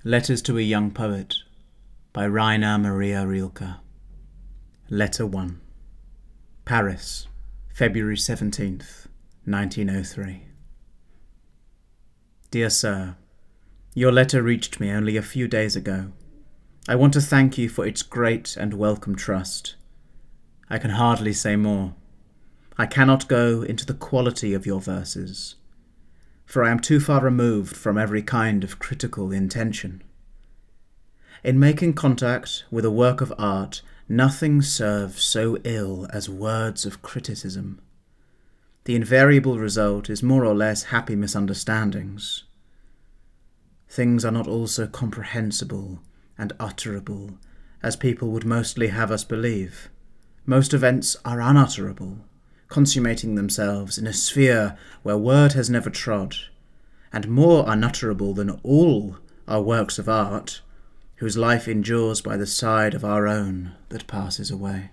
Letters to a Young Poet by Rainer Maria Rilke. Letter 1. Paris, February 17th, 1903. Dear Sir, your letter reached me only a few days ago. I want to thank you for its great and welcome trust. I can hardly say more. I cannot go into the quality of your verses, for I am too far removed from every kind of critical intention. In making contact with a work of art, nothing serves so ill as words of criticism. The invariable result is more or less happy misunderstandings. Things are not all so comprehensible and utterable as people would mostly have us believe. Most events are unutterable, consummating themselves in a sphere where word has never trod, and more unutterable than all are works of art, whose life endures by the side of our own that passes away.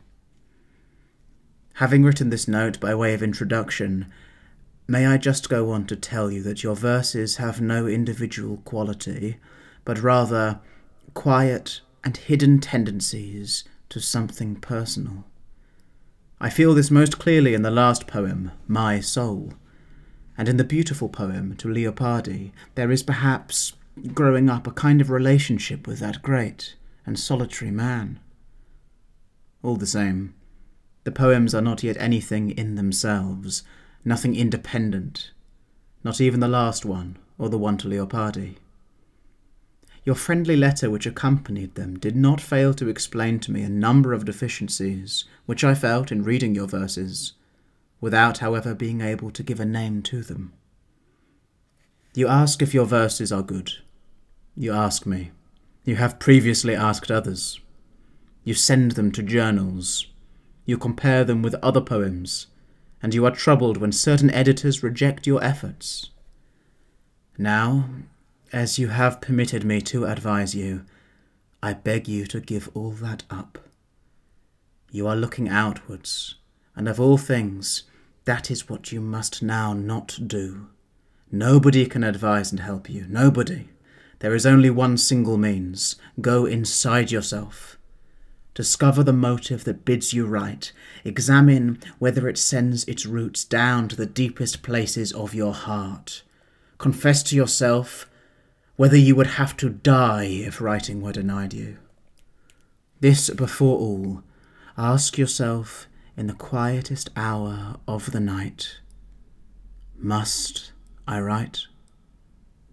Having written this note by way of introduction, may I just go on to tell you that your verses have no individual quality, but rather quiet and hidden tendencies to something personal. I feel this most clearly in the last poem, My Soul, and in the beautiful poem to Leopardi there is perhaps growing up a kind of relationship with that great and solitary man. All the same, the poems are not yet anything in themselves, nothing independent, not even the last one or the one to Leopardi. Your friendly letter which accompanied them did not fail to explain to me a number of deficiencies which I felt in reading your verses, without, however, being able to give a name to them. You ask if your verses are good. You ask me. You have previously asked others. You send them to journals. You compare them with other poems, and you are troubled when certain editors reject your efforts. Now, as you have permitted me to advise you, I beg you to give all that up. You are looking outwards, and of all things, that is what you must now not do. Nobody can advise and help you, nobody. There is only one single means. Go inside yourself. Discover the motive that bids you write. Examine whether it sends its roots down to the deepest places of your heart. Confess to yourself whether you would have to die if writing were denied you. This before all, ask yourself in the quietest hour of the night, must I write?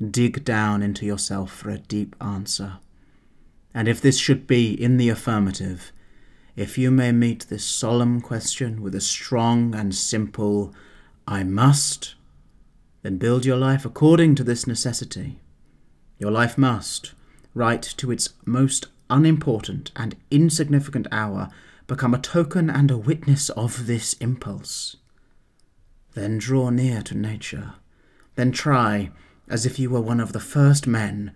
Dig down into yourself for a deep answer. And if this should be in the affirmative, if you may meet this solemn question with a strong and simple I must, then build your life according to this necessity. Your life must, right to its most unimportant and insignificant hour, become a token and a witness of this impulse. Then draw near to nature. Then try, as if you were one of the first men,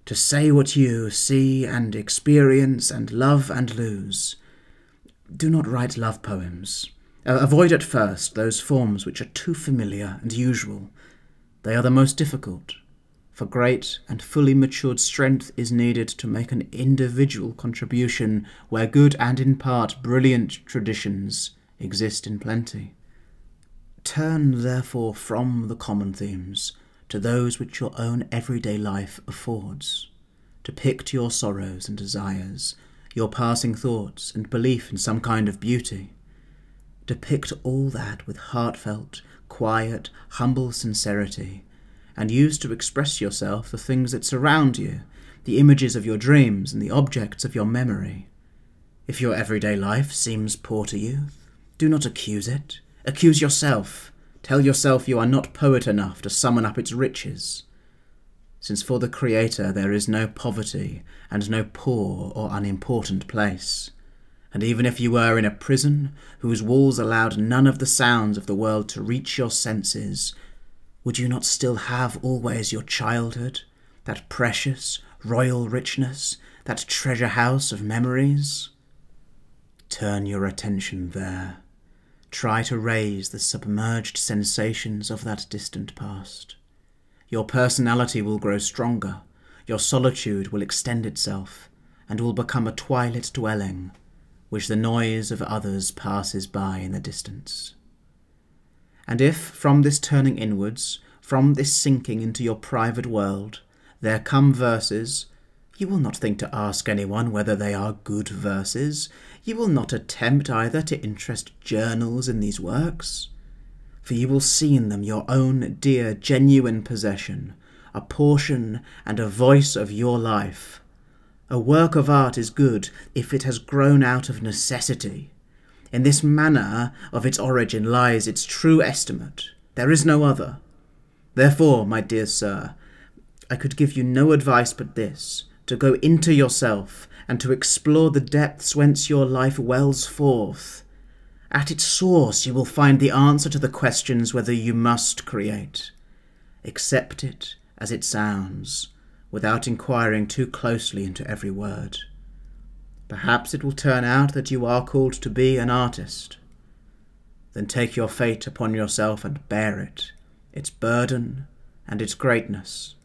to say what you see and experience and love and lose. Do not write love poems. Avoid at first those forms which are too familiar and usual. They are the most difficult, for great and fully matured strength is needed to make an individual contribution where good and in part brilliant traditions exist in plenty. Turn therefore from the common themes to those which your own everyday life affords. Depict your sorrows and desires, your passing thoughts and belief in some kind of beauty. Depict all that with heartfelt, quiet, humble sincerity, and use to express yourself the things that surround you, the images of your dreams and the objects of your memory. If your everyday life seems poor to you, do not accuse it. Accuse yourself. Tell yourself you are not poet enough to summon up its riches, since for the Creator there is no poverty and no poor or unimportant place. And even if you were in a prison whose walls allowed none of the sounds of the world to reach your senses, would you not still have always your childhood, that precious, royal richness, that treasure house of memories? Turn your attention there. Try to raise the submerged sensations of that distant past. Your personality will grow stronger. your solitude will extend itself, and will become a twilit dwelling, which the noise of others passes by in the distance. And if, from this turning inwards, from this sinking into your private world, there come verses, you will not think to ask anyone whether they are good verses. You will not attempt either to interest journals in these works, for you will see in them your own dear, genuine possession, a portion and a voice of your life. A work of art is good if it has grown out of necessity. In this manner of its origin lies its true estimate. There is no other. Therefore, my dear sir, I could give you no advice but this, to go into yourself and to explore the depths whence your life wells forth. At its source you will find the answer to the questions whether you must create. Accept it as it sounds, without inquiring too closely into every word. Perhaps it will turn out that you are called to be an artist. Then take your fate upon yourself and bear it, its burden and its greatness,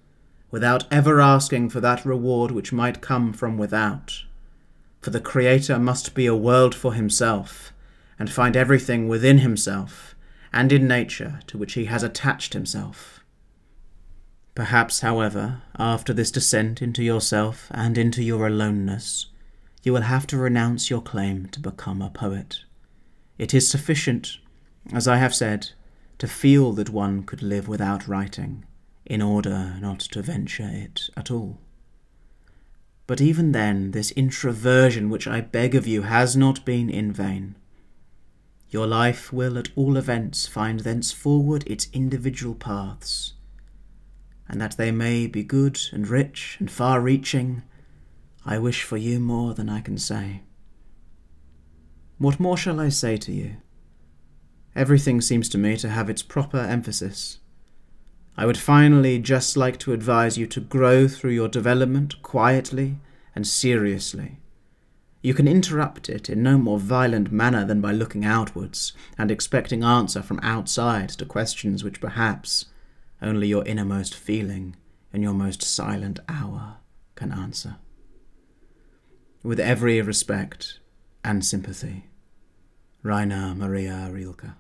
without ever asking for that reward which might come from without. For the Creator must be a world for himself, and find everything within himself, and in nature to which he has attached himself. Perhaps, however, after this descent into yourself and into your aloneness, you will have to renounce your claim to become a poet. It is sufficient, as I have said, to feel that one could live without writing, in order not to venture it at all. But even then, this introversion which I beg of you has not been in vain. Your life will at all events find thenceforward its individual paths, and that they may be good and rich and far-reaching, I wish for you more than I can say. What more shall I say to you? Everything seems to me to have its proper emphasis. I would finally just like to advise you to grow through your development quietly and seriously. You can interrupt it in no more violent manner than by looking outwards and expecting answer from outside to questions which perhaps only your innermost feeling in your most silent hour can answer. With every respect and sympathy, Rainer Maria Rilke.